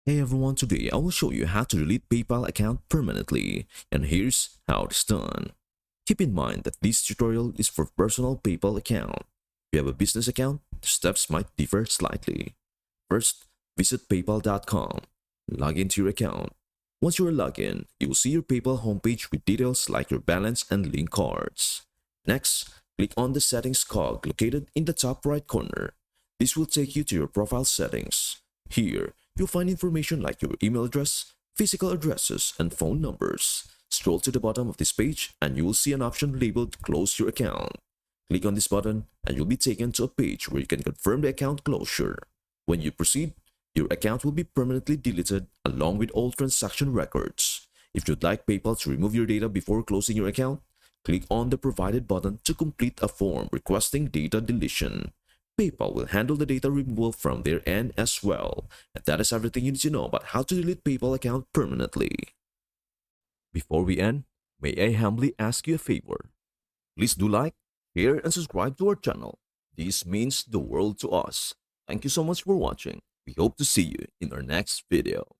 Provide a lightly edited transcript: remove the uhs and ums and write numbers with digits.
Hey everyone, today I will show you how to delete PayPal account permanently, and here's how it's done. Keep in mind that this tutorial is for personal PayPal account. If you have a business account, the steps might differ slightly. First, visit paypal.com. Log into your account. Once you are logged in, you will see your PayPal homepage with details like your balance and link cards. Next, click on the settings cog located in the top right corner. This will take you to your profile settings. Here, you'll find information like your email address, physical addresses, and phone numbers. Scroll to the bottom of this page and you will see an option labeled Close Your Account. Click on this button and you'll be taken to a page where you can confirm the account closure. When you proceed, your account will be permanently deleted along with all transaction records. If you'd like PayPal to remove your data before closing your account, click on the provided button to complete a form requesting data deletion. PayPal will handle the data removal from their end as well. And that is everything you need to know about how to delete PayPal account permanently. Before we end, may I humbly ask you a favor? Please do like, share, and subscribe to our channel. This means the world to us. Thank you so much for watching. We hope to see you in our next video.